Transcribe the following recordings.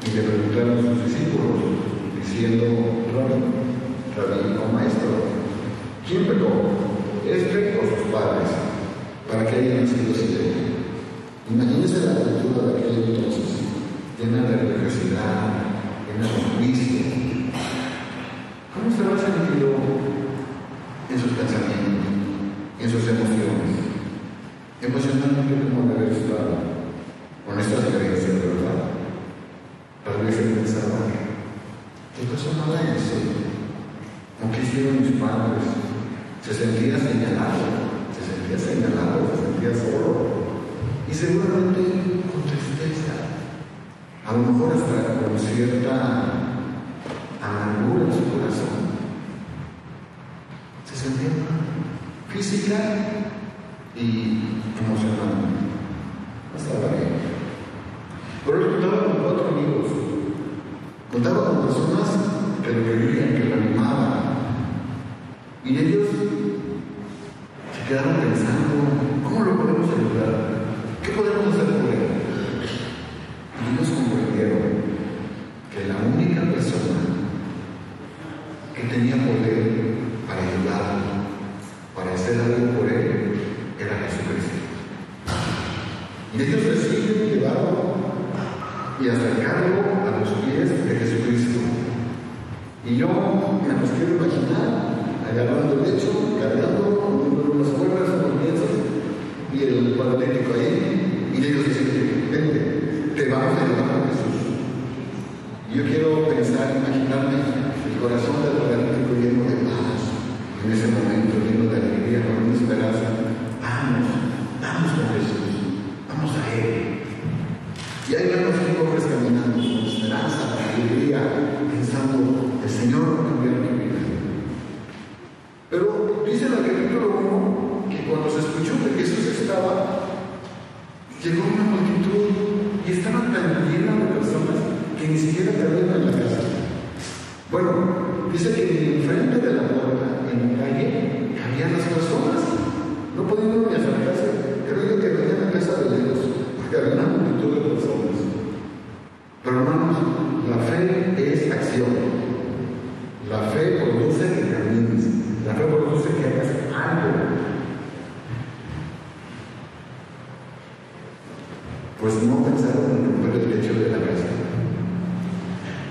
y le preguntaron a sus discípulos, diciendo: Rabí o maestro, ¿quién pecó, este o sus padres, para que haya nacido así? Imagínense la cultura de aquel entonces, llena de religiosidad, llena de juicio. ¿Cómo se va sentido en sus pensamientos, en sus emociones? Emocionalmente, como de haber estado con estas creencias, ¿verdad? Tal vez él pensaba: ¿qué pasó nada en eso? ¿O qué hicieron mis padres? Se sentía señalado, se sentía solo. Y seguramente con tristeza, a lo mejor hasta con cierta amargura en su corazón. Se sentía mal, física y emocionalmente. No estaba bien. Pero él contaba con 4 amigos, contaba con personas que lo querían, que lo animaban. Y ellos se quedaron pensando: ¿cómo lo podemos ayudar? ¿Qué podemos hacer por él? Y ellos comprendieron que la única persona que tenía poder para ayudarlo, para hacer algo por él, era Jesucristo. Y ellos deciden llevarlo y acercarlo a los pies de Jesucristo. Y yo me los quiero imaginar agarrando el lecho, cargándolo, poniéndolo en las cuerdas, en los piensos, y el paralítico ahí, y ellos dicen: vente, te vamos a ayudar con Jesús. Y yo quiero pensar, imaginarme el corazón del paralítico lleno de paz, en ese momento, lleno de alegría, con una esperanza. Vamos con Jesús, vamos a Él. Y ahí van los 5 hombres caminando con esperanza, con alegría, pensando: el Señor va a cambiar mi vida. Pero dice en el capítulo 1 que cuando se escuchó que Jesús estaba, llegó una multitud y estaba tan llena de personas que ni siquiera cabían en la casa. Bueno, dice que enfrente de la puerta, en la calle, cabían las personas. No podían ni acercarse. Creo yo que venían a casa de Dios, porque había una multitud de personas. Pero hermanos, la fe es acción. La fe produce que camines. La fe produce que hagas algo. Pues no pensaron en romper el techo de la casa.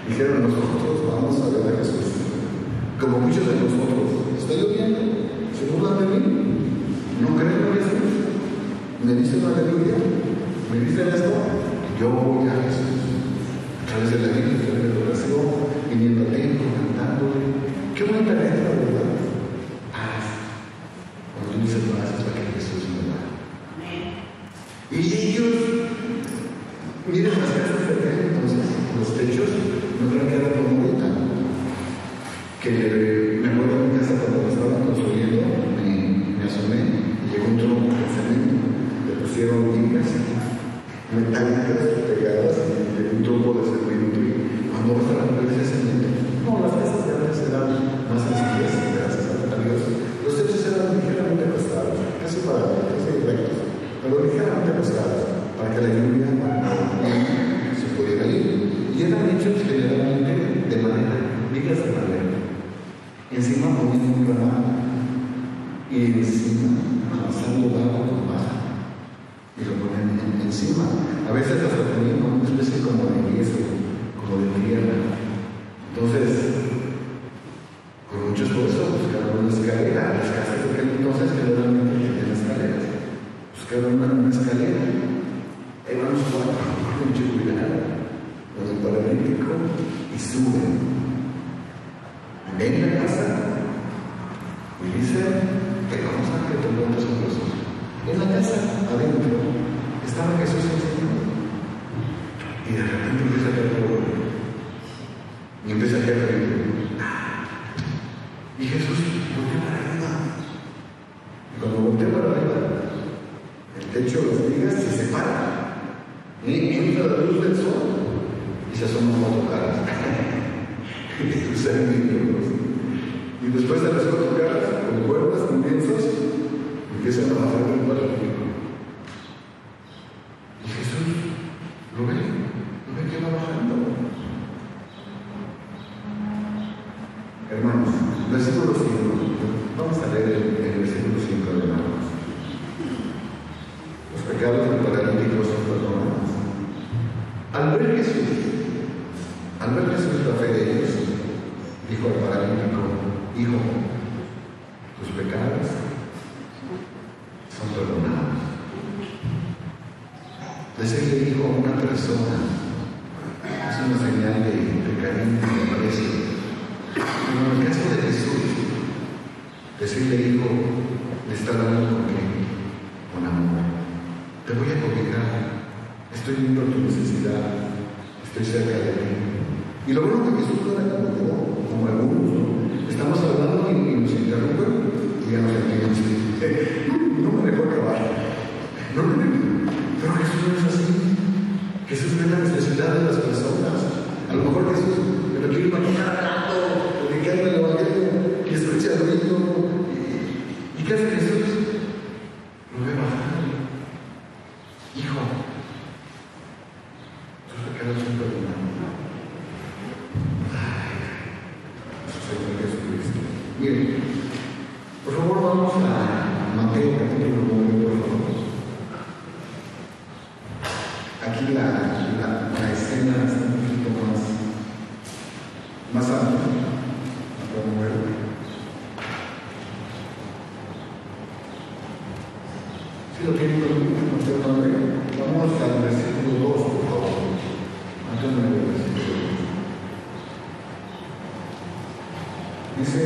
Dijeron: nosotros vamos a ver a Jesús. Como muchos de nosotros: está lloviendo, se burlan de mí, no creen en Jesús, me dicen aleluya, me dicen esto, yo voy a Jesús. A través de la Biblia, a través de la oración, viniendo al templo, cantándole. Qué bonita letra, ¿verdad? Cuando tú dices paz, es la que Jesús me da. Y ellos, miren las casas de acá, entonces, los techos no creo que eran como ahorita. Que me acuerdo en mi casa cuando lo estaban construyendo, me asomé y llegó un tronco de cemento, le pusieron vigas metálicas pegadas y un tronco de cemento. Y cuando vas a la mujer de cemento, no, las casas de antes eran más sencillas, gracias a Dios. Los techos eran ligeramente acostados, casi rectos, pero ligeramente acostados, para que la lluvia se pudiera ir. Y eran hechos generalmente de madera, vigas de madera. Encima ponían un ramado y encima avanzando bajo con baja y lo ponían encima. A veces hasta ponían una especie como de yeso, como de tierra. Entonces, con mucho esfuerzo buscaron una escalera. Las casas de aquel entonces generalmente tenían escaleras. Buscaron una escalera. Ahí van los 4 con mucho cuidado, con el paralítico, y suben. Ven a la casa y dicen: que vamos a que te encuentres con Jesús. En la casa, adentro, estaba Jesús enseñando. Y de repente empieza a caer todo. Y empieza a caer todo. Y Jesús volteó para arriba. Y cuando volteó para arriba, el techo de las vigas se separa. Y entra la luz del sol y se asoman 4 caras. Y después de las 4 caras, con cuerdas, con lienzos, empiezan a bajar del paralítico. Y Jesús lo ve que va bajando. Al ver Jesús la fe de ellos, dijo al paralítico: hijo, tus pecados son perdonados. Decirle hijo a una persona es una señal de cariño y de aprecio. Pero en el caso de Jesús, decirle hijo le está dando con amor. Te voy a cobijar, estoy viendo tu necesidad, estoy cerca de ti. Y lo bueno que Jesús no era como algunos, ¿no? Estamos hablando y nos interrumpen y ya nos sentimos. No me dejó acabar. No, pero Jesús no es así. Jesús ve la necesidad de las personas. A lo mejor Jesús me lo quiere imaginar hablando, predicando el evangelio y escucha el ruido. ¿Y qué hace Jesús? Lo ve bajar. Hijo, tus pecados son perdonados. Señor Jesucristo. Miren, por favor vamos a Mateo capítulo 9, por favor. Aquí la escena está un poquito más amplia. Vamos a moverla. Si lo tienen conmigo, Mateo 9, vamos al versículo 2, por favor. Mateo 9, versículo 2. Dice: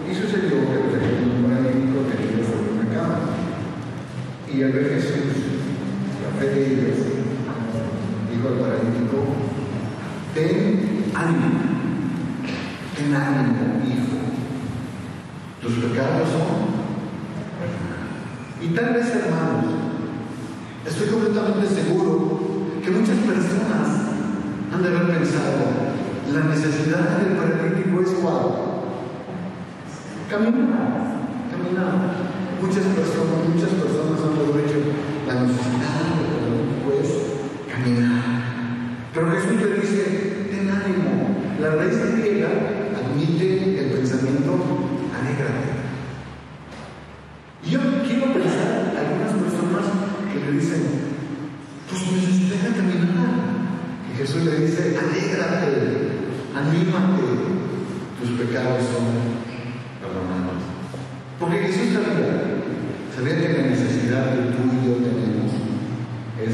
y sucedió que los un paralítico tenía sobre una cama, y al ver Jesús la fe de ellos, dijo al paralítico: ten ánimo, hijo, tus pecados son. Y tal vez, hermanos, estoy completamente seguro que muchas personas han de haber pensado: la necesidad del paralítico es ¿cuál? Caminar. Muchas personas han dicho: la necesidad del paralítico es caminar. Pero Jesús le dice: ten ánimo. La raíz griega admite el pensamiento: alégrate. Y yo quiero pensar en algunas personas que le dicen: pues necesitas caminar. Y Jesús le dice: alégrate, anímate, tus pecados son perdonados. Porque Jesús sabía que la necesidad que tú y yo tenemos es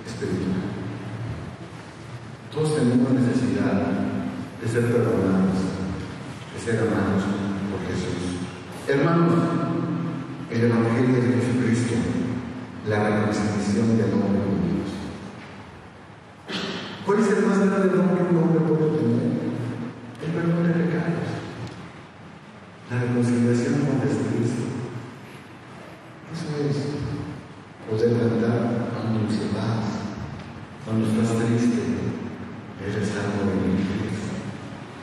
espiritual. Todos tenemos necesidad de ser perdonados, de ser amados por Jesús. Hermanos, el Evangelio de Jesucristo, la reconciliación del hombre con Dios. ¿Cuál es el más grande don que un hombre puede tener? El perdón de pecados. La reconciliación con Jesucristo. Eso es poder cantar cuando te vas, cuando estás triste, eres algo de mi Cristo.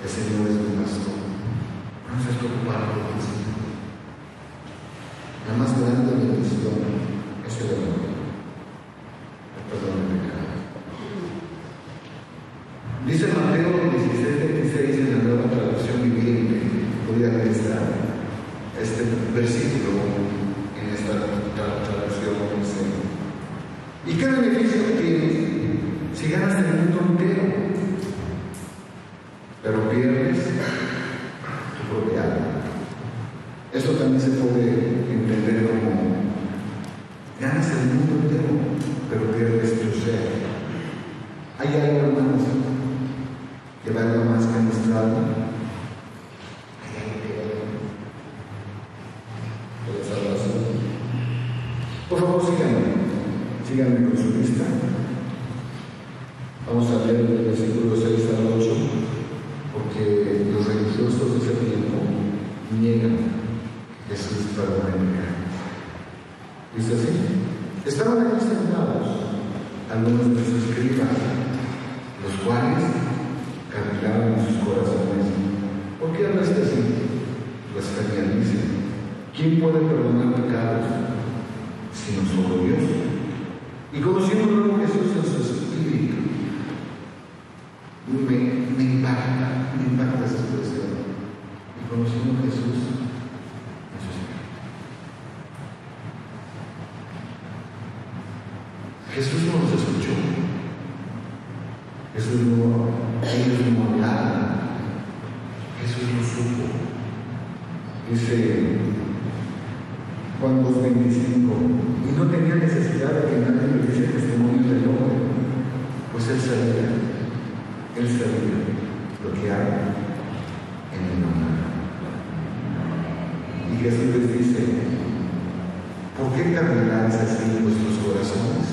El Señor es mi pastor. No estás preocupado por ti. La más grande bendición es el perdón de pecados. Dice Mateo 16:26 en la Nueva Traducción Viviente. Voy a leer este versículo en esta traducción. ¿Y qué beneficio tienes si ganas el mundo entero, pero pierdes tu propia alma? Eso también se puede entender como: ganas el mundo entero, pero pierdes tu ser. Hay algo, hermanos, que valga más que nuestra alma. Hay algo que valga por la salvación. Por favor, síganme con su lista. Vamos a leer el versículo 6 al 8, porque los religiosos de ese tiempo niegan Jesús perdona el pecado. Dice así: estaban aquí sentados algunos de sus escribas, los cuales cavilaban en sus corazones: ¿por qué hablaste así? Blasfemia dice: ¿quién puede perdonar pecados sino solo Dios? Y conociendo luego Jesús en su espíritu, me impacta esa expresión. Y conociendo a Jesús en su espíritu. Jesús no nos escuchó. Ellos no hablaron. Jesús lo supo. Dice Juan 2:25, y no tenía necesidad de que nadie le diese testimonio del hombre, pues él sabía lo que hay en el hombre. Y Jesús les dice: ¿por qué camináis así en vuestros corazones?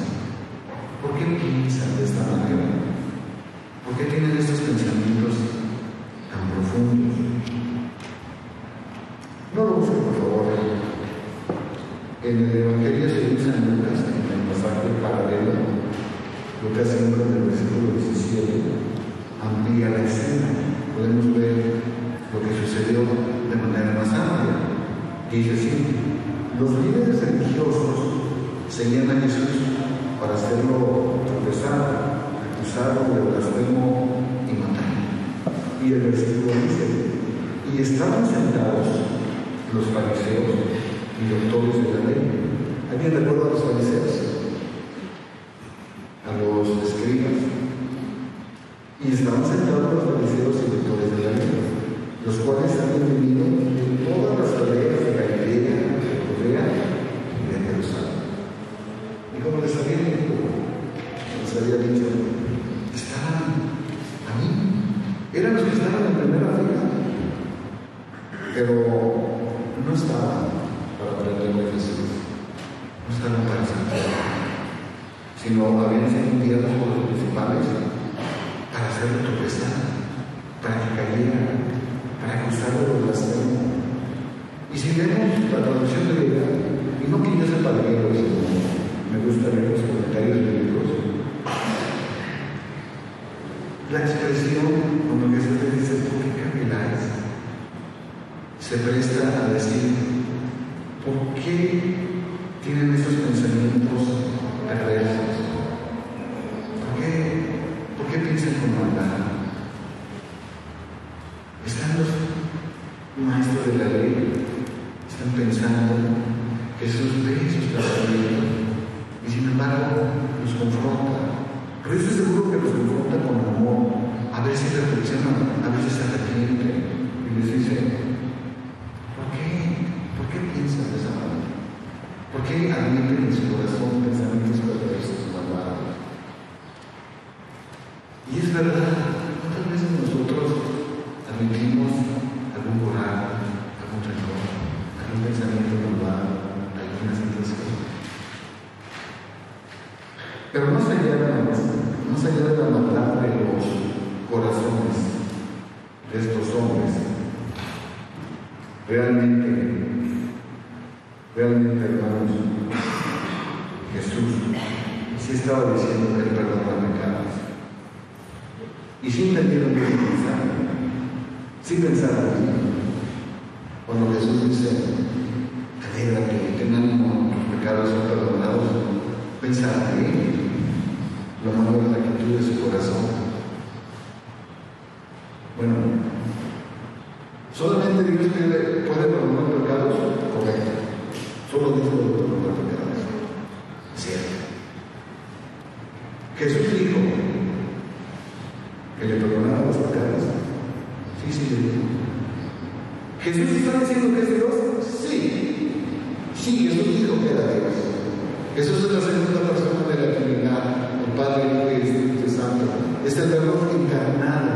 ¿Por qué piensan de esta manera? ¿Por qué tienen estos pensamientos tan profundos? No lo busquen, por favor. En el Evangelio según San Lucas, en el pasaje paralelo, Lucas 5, del versículo 17, amplía la escena. Podemos ver lo que sucedió de manera más amplia. Dice así: los líderes religiosos seguían a Jesús para hacerlo tropezar, acusarlo de blasfemo y matar. Y el versículo dice: y estaban sentados los fariseos y doctores de la ley. ¿Alguien recuerda a los fariseos? A los escribas. Y estaban sentados los fariseos y doctores de la ley, los cuales habían venido de todas las aldeas de Galilea, de Judea y de Jerusalén. Y como les había dicho, estaban ahí. Eran los que estaban en primera fila, pero no estaban para aprenderle a Jesús, no estaban para sentir, sino habían sido enviados por los principales para hacerlo tropezar, para que cayera, para acusarlo de blasfemo. Y si vemos la traducción griega, y no que yo sepa griego, sino me gusta ver los comentarios bíblicos, la expresión cuando Jesús le dice: ¿por qué camináis?, se presta a decir: ¿por qué tienen esos pensamientos perversos? ¿Por qué piensan con maldad? Están los maestros de la ley, están pensando, Jesús ve sus pensamientos y sin embargo los confronta. Pero yo estoy seguro que los confronta con amor, a ver si reflexionan, a ver si se arrepienten y les dice: ¿por qué piensan de esa manera? ¿Por qué admiten en su corazón pensamientos perversos y malvados? Y es verdad, ¿cuántas veces nosotros admitimos algún coraje, algún rencor, algún pensamiento malvado, alguna situación? Pero más allá de la maldad de los corazones de estos hombres, realmente, hermanos, Jesús sí estaba diciendo que Él perdona pecados. Y sí entendieron bien pensar, sí pensaron bien. Cuando Jesús dice: alégrate, ten ánimo, tus pecados son perdonados, pensaron bien. Lo malo es la actitud de su corazón. Bueno, solamente Dios puede perdonar pecados, correcto. Solo Dios puede perdonar pecados, cierto. Jesús dijo que le perdonara los pecados. Sí, le dijo. ¿Jesús está diciendo que es Dios? Sí, Jesús dijo que era Dios. Jesús es la segunda persona de la Trinidad, el Padre, Hijo y Espíritu Santo. Es el Verbo encarnado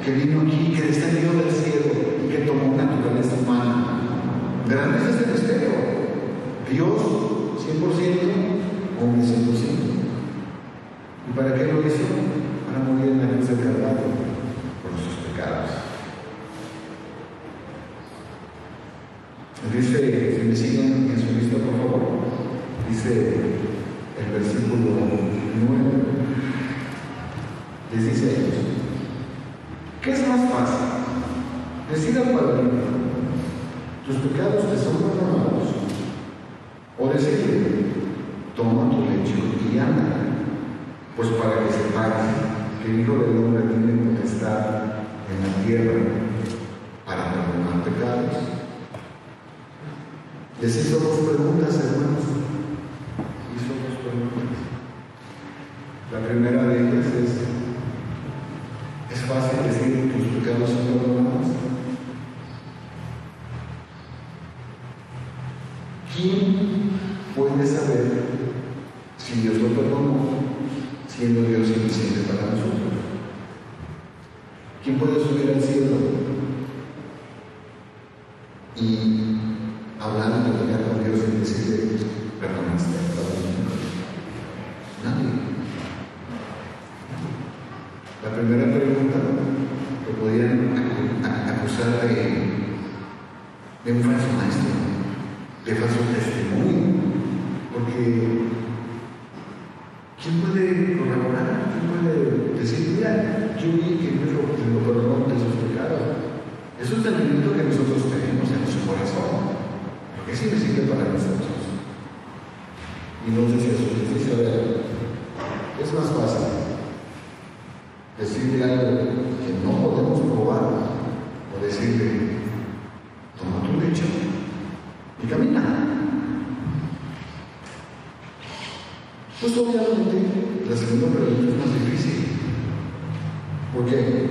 que vino aquí, que descendió del cielo y que tomó naturaleza humana. Grande es este misterio. Dios 100%, hombre 100%. ¿Y para qué lo hizo? Para morir en la cruz del Calvario por nuestros pecados. Dice, si me siguen en su lista, por favor, dice el versículo 9, les dice a ellos: ¿qué es más fácil? Decir al padrino: tus pecados te son perdonados, o decirle: toma tu lecho y anda. Pues para que sepáis que el Hijo del Hombre tiene potestad en la tierra para perdonar pecados. Les hizo dos preguntas, hermanos. Hizo dos preguntas. La primera de ellas es: fácil decir tus pecados son perdonados. ¿Quién puede saber si Dios lo perdonó, siendo Dios suficiente para nosotros? ¿Quién puede subir al cielo y hablar y platicar con Dios y decirle, perdonaste? Nadie. La primera pregunta que podían acusar de un falso maestro, de falso testimonio, porque ¿quién puede corroborar? ¿Quién puede decir, mira, yo vi que Dios lo perdonó de sus pecados? Es un sentimiento que nosotros tenemos en nuestro corazón, porque es invisible para nosotros. Y no sé si a su justicia es más fácil decirle algo que no podemos probar o decirle, toma tu lecho y camina. Pues obviamente la segunda pregunta es más difícil. ¿Por qué?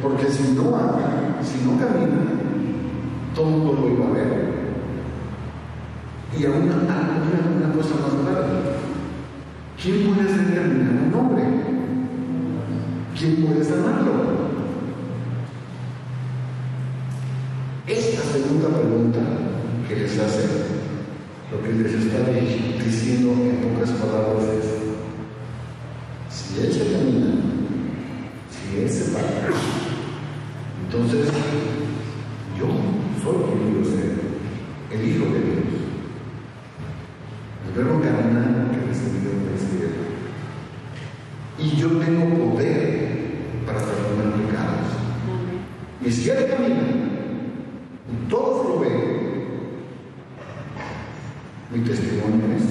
Porque si no camina, todo el mundo lo iba a ver. Y aún una cosa más grave. ¿Quién puede hacer caminar a un hombre? ¿Quién puede sanarlo? Esta segunda pregunta que les hace, lo que les está diciendo en pocas palabras es, si Él se camina, si Él se para, entonces yo soy quien yo ser, el Hijo de Dios. El verbo caminar que recibido en el cielo. Y yo tengo poder para perdonar pecados. Y si Él camina y todos lo ven, mi testimonio es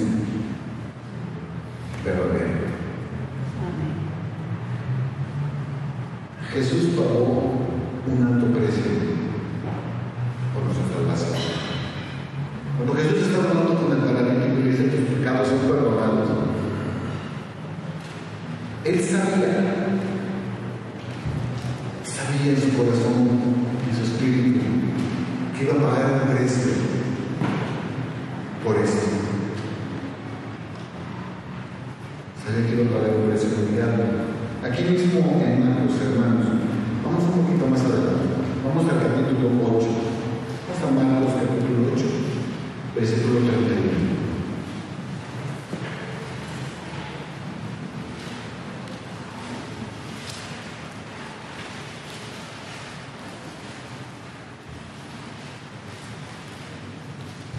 verdadero. Jesús pagó un alto precio por nuestra salvación. Cuando Jesús está hablando con el paralítico y dice, tus pecados son perdonados, Él sabía en su corazón, en su espíritu, que iba a pagar un precio por esto. Sabía que iba a pagar un precio mundial. Aquí mismo en Marcos, hermanos, vamos un poquito más adelante. Vamos al capítulo 8. Vamos a Marcos capítulo 8, versículo 31.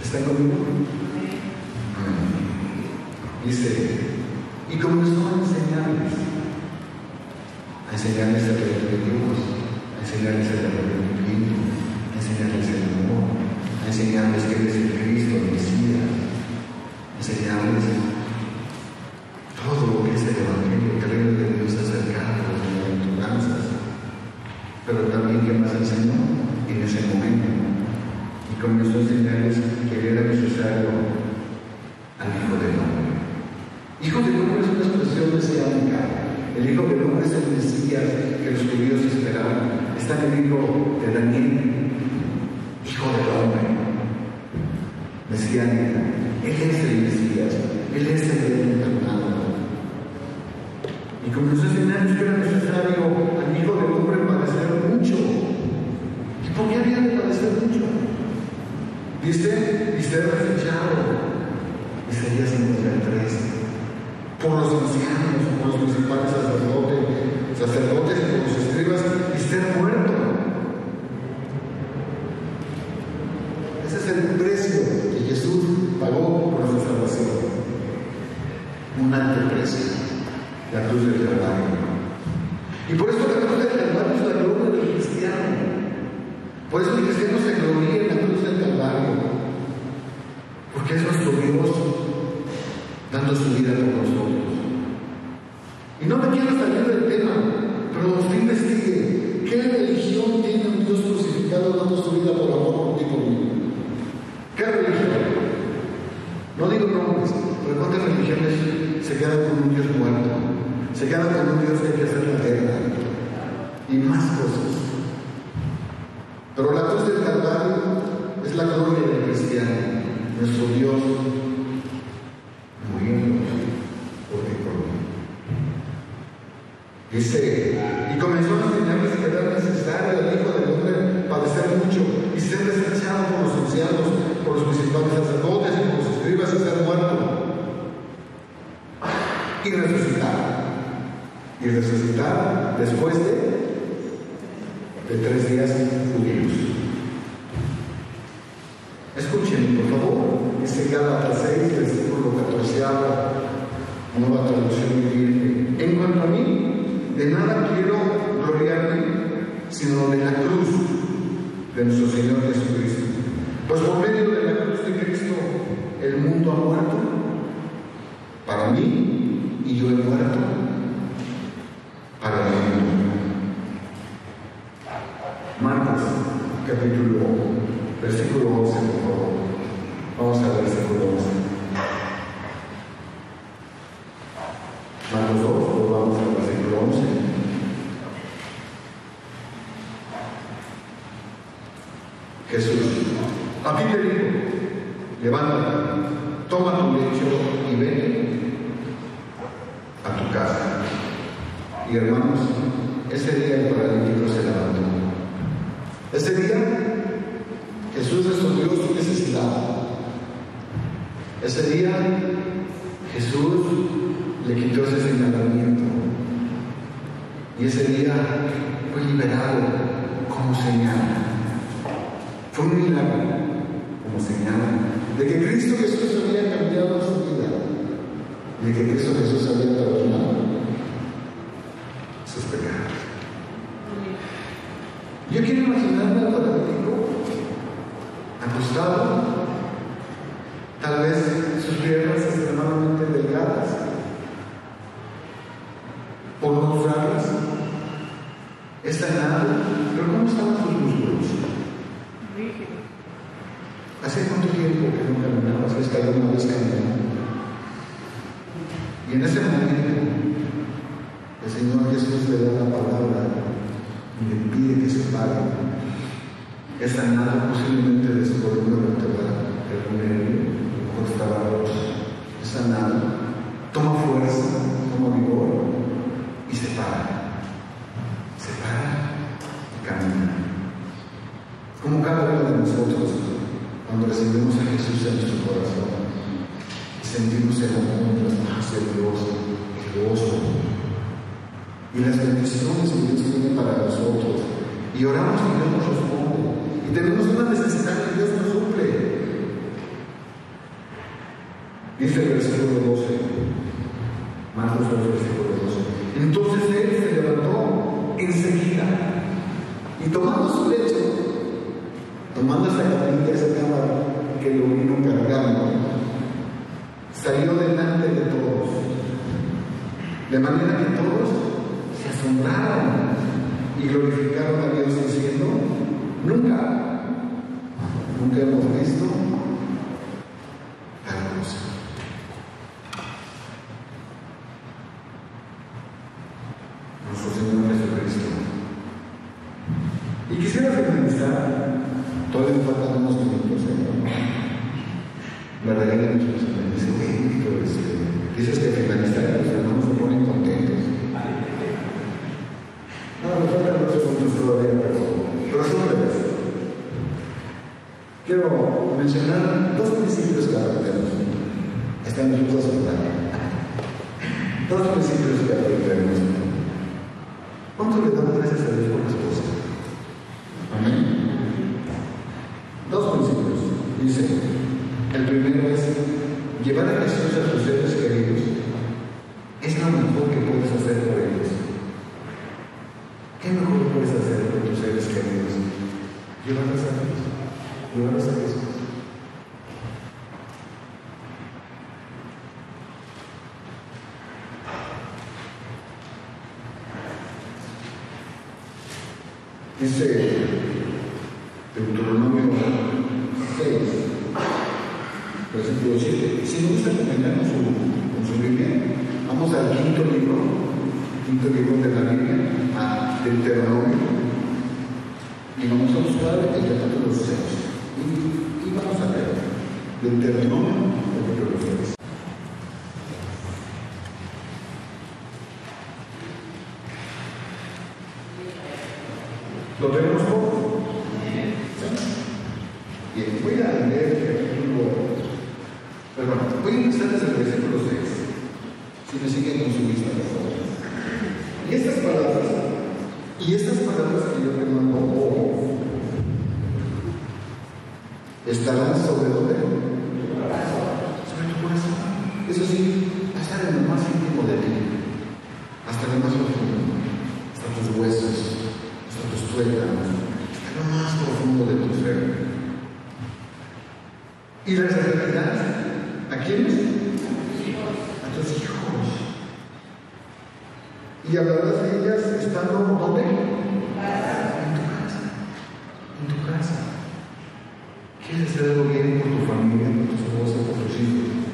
¿Están conmigo? Dice, y comenzó a enseñarles a creer en Dios, a enseñarles el arrepentimiento, a enseñarles el amor, a enseñarles que Él es el Cristo, el Mesías, a enseñarles todo lo que es el Evangelio, que el reino de Dios es cercano, las bienaventuranzas. Pero también, ¿qué más enseñó en ese momento? Y comenzó a enseñarles que era necesario al Hijo del Hombre. Hijo del Hombre es una expresión mesiánica. El Hijo del Hombre es el Mesías que los judíos esperaban. Está en el libro de Daniel. Hijo del Hombre. Mesiánica. Él es el Mesías. Él es el Dios encarnado. Y comenzó a enseñarles que era necesario al Hijo del Hombre padecer mucho. ¿Y por qué había de padecer mucho? Dice, y ser desechado. Isaías 53. Por los ancianos, por los principales sacerdotes y por los escribas, y ser muerto. Ese es el precio que Jesús pagó por nuestra salvación. Un alto precio, la cruz del Calvario. Y por eso la cruz del Calvario es la gloria del cristiano. Por eso el cristiano se gloria en la cruz del Calvario. Porque es nuestro Dios dando su vida por nosotros. Y no me quiero salir del tema, pero usted investigue qué religión tiene un Dios crucificado dando su vida por amor por ti y por mí. ¿Qué religión? No digo nombres, pero ¿cuántas religiones se quedan con un Dios muerto? Se quedan con un Dios que hay que hacer la guerra. y más cosas. Pero la cruz del Calvario es la gloria del cristiano, nuestro Dios muriendo por ti, por mí. Dice, y comenzó a enseñarles que era necesario al Hijo del Hombre padecer mucho y ser despreciado por los ancianos, por los principales sacerdotes y por los escribas y ser muerto y resucitar. Y resucitar después de 3 días judíos. Escuchen, por favor, dice Gálatas 6, versículo 14, nueva traducción viviente. En cuanto a mí, de nada quiero gloriarme, sino de la cruz de nuestro Señor Jesucristo. Pues por medio de la cruz de Cristo, el mundo ha muerto para mí y yo he muerto para el mundo. Marcos, capítulo, versículo 11, por favor. Vamos al versículo 11. Marcos 2, vamos al versículo 11. Jesús, a ti te digo, levántate, toma tu lecho y vete a tu casa. Y hermanos, ese día el paralítico se levantó. Ese día Jesús resolvió su necesidad. Ese día Jesús le quitó ese señalamiento. Y ese día fue liberado como señal. Fue un milagro como señal de que Cristo Jesús había cambiado su vida, de que Cristo Jesús había perdonado sus pecados. Yo quiero imaginarme al paralítico acostado, tal vez sus piernas extremadamente delgadas, por no usarlas, es sanado, pero ¿cómo estaban sus músculos? ¿Hace cuánto tiempo que no caminabas? ¿Hasta alguna vez caminando? Y en ese momento el Señor Jesús le da la palabra y le pide que se pare. Es sanado posiblemente de su columna vertebral, el nervio, cuando estaba roto. Es sanado, toma fuerza, toma vigor y se para. Se para y camina. Como cada uno de nosotros, cuando recibimos a Jesús en nuestro corazón y sentimos el amor, la paz de Dios, el gozo y las bendiciones que Dios tiene para nosotros, y oramos y Dios nos responde, y tenemos una necesidad que Dios nos suple. Dice el versículo 12, Marcos 2, versículo 12. Entonces él se levantó enseguida y tomando su lecho, tomando esa camita, esa cámara que lo vino cargando, salió delante de todos, de manera que todos se asombraron y glorificaron a Dios diciendo, nunca hemos visto tal cosa. Nuestro Señor Jesucristo. Y quisiera finalizar, todavía me faltan unos minutos, me regalan muchos, me dicen, Víctor, dices que finalizar, los hermanos se ponen contentos. No, me faltan unos segundos todavía, pero son breves. Quiero mencionar 2 principios que aprendemos. Están dispuestos a hablar. 2 principios que aprendemos. ¿Cuánto le damos gracias a Dios por las cosas? Amén. 2 principios. Dice, el primero es llevar a Jesús a tus seres queridos. Es lo mejor que puedes hacer por ellos. ¿Qué mejor puedes hacer por tus seres queridos? Llevarlos a Dios. Llevarlos a Jesús. Dice Deuteronomio 6, versículo 7. Si no gusta acompañarnos con su Biblia, vamos al quinto libro de la Biblia, Deuteronomio y vamos a buscar el capítulo 6 y vamos a leer Deuteronomio capítulo 6. ¿Lo tenemos todo? Bien, voy a leer el capítulo, perdón, voy a empezar desde el versículo 6, si me siguen con su vista, por favor. Y estas palabras que yo te mando hoy estarán sobre dónde? Sobre tu corazón. Eso sí, hasta en lo más íntimo de ti, hasta lo más profundo, hasta tus huesos, hasta tus tuétanos, hasta lo más profundo de tu ser. ¿Y las realidades? ¿A quiénes? A tus hijos. Y hablarás de ellas estando ¿dónde? En tu casa. ¿Quieres hacer algo bien por tu familia, por tu esposa, por tus hijos?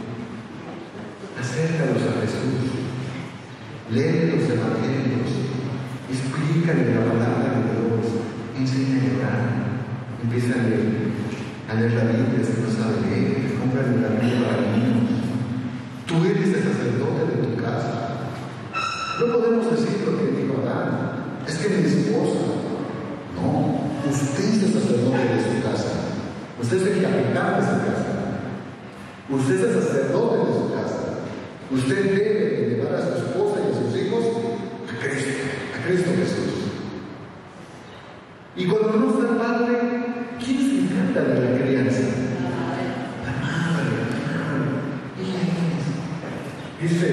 Acércalos a Jesús. Lee los evangelios. Explícale la palabra de Dios. Enséñale a orar. Empieza a leer la Biblia si no sabe leer. Cómprale la Biblia para niños. Tú eres el sacerdote de tu casa. No podemos decir lo que dijo Adán. Es que mi esposa. No. Usted es el sacerdote de su casa. Usted es el capitán de su casa. Usted es el sacerdote de su casa. Usted debe llevar a su esposa y a sus hijos a Cristo Jesús. Y cuando no está el padre, ¿quién se encanta de la crianza? La madre. Ella es. Dice,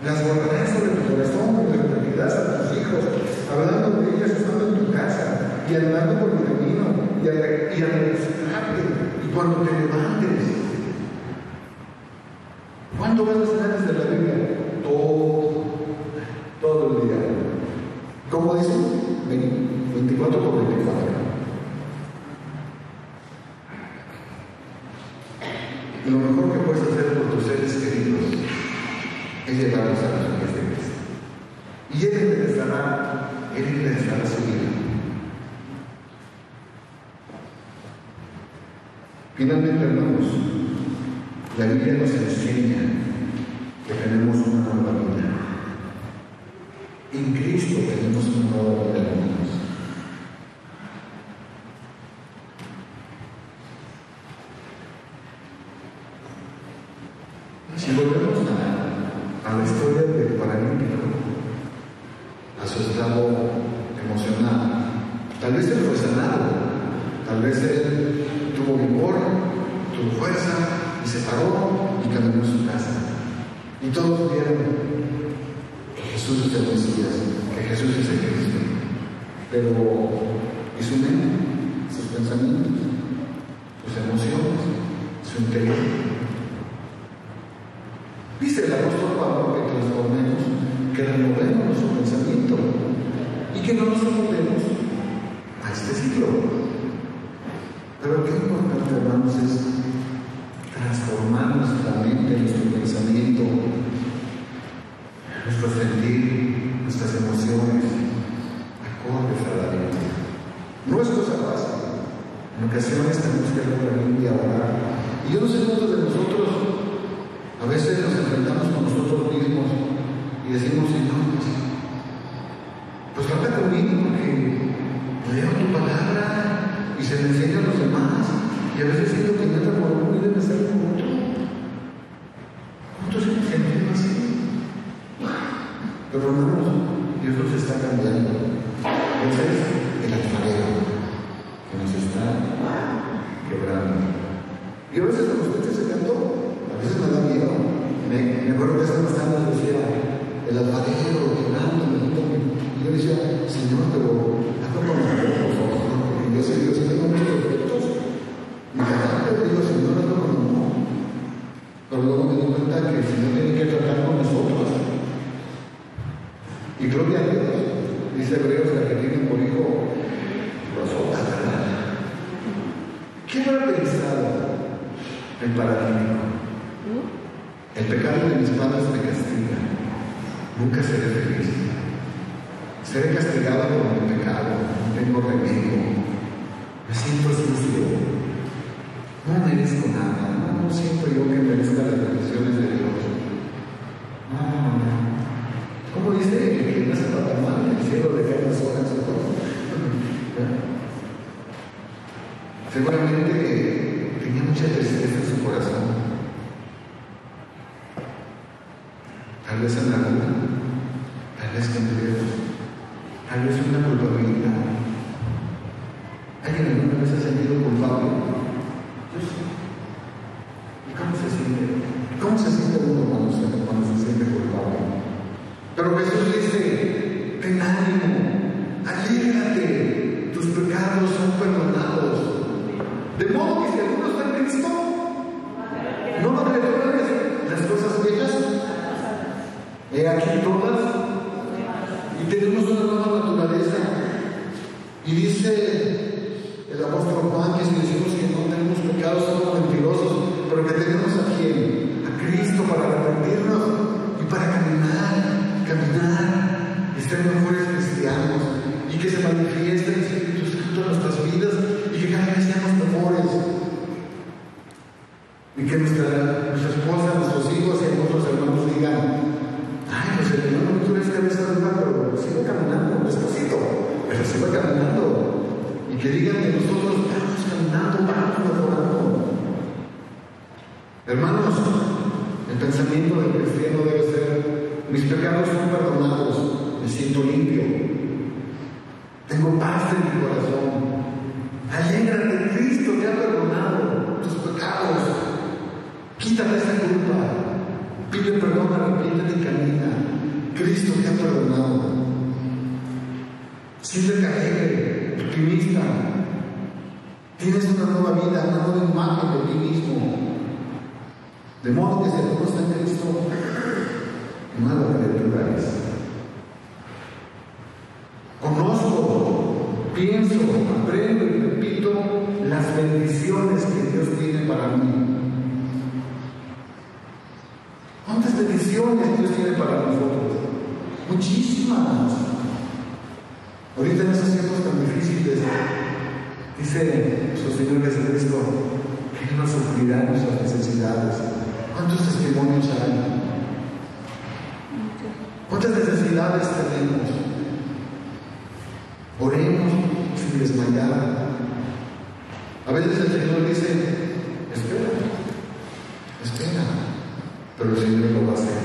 las guardarás sobre tu corazón, con la tranquilidad a tus hijos, hablando de ellas estando en tu casa, y andando por el camino, y al regresarte, y cuando te levantes. ¿Cuánto vas a estar desde la Biblia? Todo el día. ¿Cómo dice? 24 por 24. Y lo mejor que puedes hacer por tus seres queridos es llevarlos a los pies de Cristo. Y Él enderezará su vida. Finalmente, hermanos, la Biblia nos enseña que tenemos una nueva vida. En Cristo tenemos una nueva vida, hermanos. Si volvemos a la historia del paralítico, a su estado emocional, tal vez él fue sanado, tal vez él tuvo vigor, tuvo fuerza y se paró y caminó a su casa. Y todos vieron que Jesús es el Mesías, que Jesús es el Cristo. Pero, ¿y su mente? Sus pensamientos, sus emociones, su interior. Dice el apóstol Pablo que transformemos, que renovemos nuestro pensamiento y que no nos amoldemos a este siglo. Pero qué importante, hermanos, es transformar nuestra mente, nuestro pensamiento, nuestro sentir, nuestras emociones, acordes a la Biblia. No es cosa fácil. En ocasiones tenemos que leer la Biblia, orar. Y yo no sé cuántos de nosotros a veces nos enfrentamos con nosotros mismos y decimos, Señor, pues trata conmigo porque leo tu palabra y se me enseña a los demás. Y a veces siento que entra por uno y debe ser por otro. ¿Cuántos se me sienten así? Pero hermanos, Dios nos está cambiando. Ese es el alfarero que nos está quebrando. Y a veces cuando escucho ese canto, a veces me da miedo. Me acuerdo que esta mañana decía, el alfarero quebrando, y yo decía, Señor, pero hazlo con amor, por favor, porque yo sé que tengo muchos defectos. Mi carácter, digo, Señor, hazlo con amor. Pero luego me di cuenta que el Señor tiene que tratar con nosotros. Y gloria a Dios, dice Hebreos, que tienen por hijo los ojos, ¿verdad? ¿Quién ha pensado el paralítico? El pecado de mis padres me castiga. Nunca seré feliz. Seré castigado por mi pecado, no tengo remedio, me siento sucio, no merezco nada, no siento yo que merezca las bendiciones de Dios. No. ¿Cómo dice que no se va tan mal? El cielo le cae las horas y todo. Seguramente tenía mucha tristeza en su corazón. Tal vez en la duda, tal vez con miedo, tal vez una culpabilidad. ¿Alguien alguna vez se ha sentido culpable? Yo sí. ¿Y cómo se siente? ¿Cómo se siente uno cuando se siente culpable? Pero Jesús dice: ten ánimo, alégrate, tus pecados son perdonados. De modo que si alguno está en Cristo, no lo recuerdes las cosas viejas. He aquí todas, y tenemos una nueva naturaleza. Y dice el apóstol Juan que si decimos que no tenemos pecados somos mentirosos, pero que tenemos a quién, a Cristo, para arrepentirnos y para caminar y ser mejores cristianos, y que se manifieste el Espíritu Santo en nuestras vidas y que cada vez seamos mejores, y que nuestra esposa, nuestros hijos y nuestros hermanos digan: ay, pues el hermano tú eres cabeza de mar, pero sigue caminando, despacito, pero sigue caminando. Y que digan que nosotros vamos caminando, vamos mejorando. Hermanos, el pensamiento del cristiano debe ser: mis pecados son perdonados, me siento limpio, tengo paz en mi corazón. Alégrate, Cristo te ha perdonado tus pecados. Quítate esa culpa. Pide perdón, arrepiéntete y camina. Cristo te ha perdonado. Siéntete alegre, optimista. Tienes una nueva vida, una nueva imagen de ti mismo. De modo que si alguno está en Cristo, nueva criatura es. Conozco, pienso, aprendo y repito las bendiciones que Dios tiene para mí. ¿Cuántas bendiciones Dios tiene para nosotros? Muchísimas. Ahorita en esos tiempos tan difíciles, dice nuestro Señor Jesucristo que Él nos suplirá nuestras necesidades. ¿Cuántos testimonios hay? ¿Cuántas necesidades tenemos? Oremos sin desmayar. A veces el Señor dice: espera, pero el Señor lo va a hacer.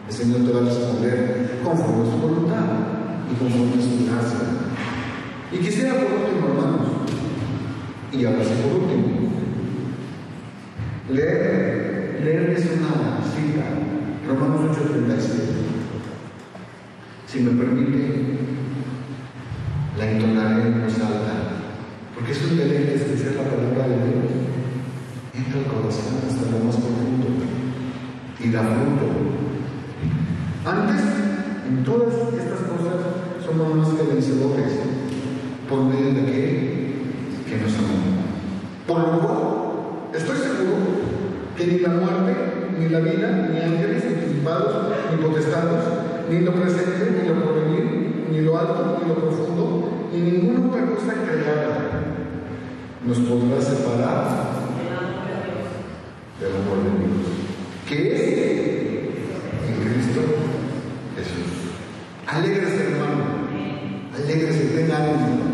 El Señor te va a responder conforme a su voluntad y conforme a su gracia. Y quisiera por último, hermanos, y ahora sí por último, leerles una cita, Romanos 8:37. Si me permite, la entonaré en voz alta, porque es un deleite escuchar la palabra de Dios. Entra al corazón hasta lo más profundo y da fruto. Antes, en todas estas cosas, somos más que vencedores por medio de aquel que nos amó. Por lo cual, estoy seguro que ni la muerte, ni la vida, ni ángeles, ni principados, ni potestados, ni lo presente, ni lo porvenir, ni lo alto, ni lo profundo, ni ninguna otra cosa creada nos podrá separar del amor de Dios, que es en Cristo Jesús. Alégrese, hermano, alégrese, ten ánimo.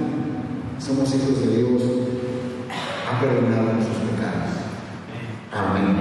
Somos hijos de Dios, ha perdonado nuestros pecados. Amén.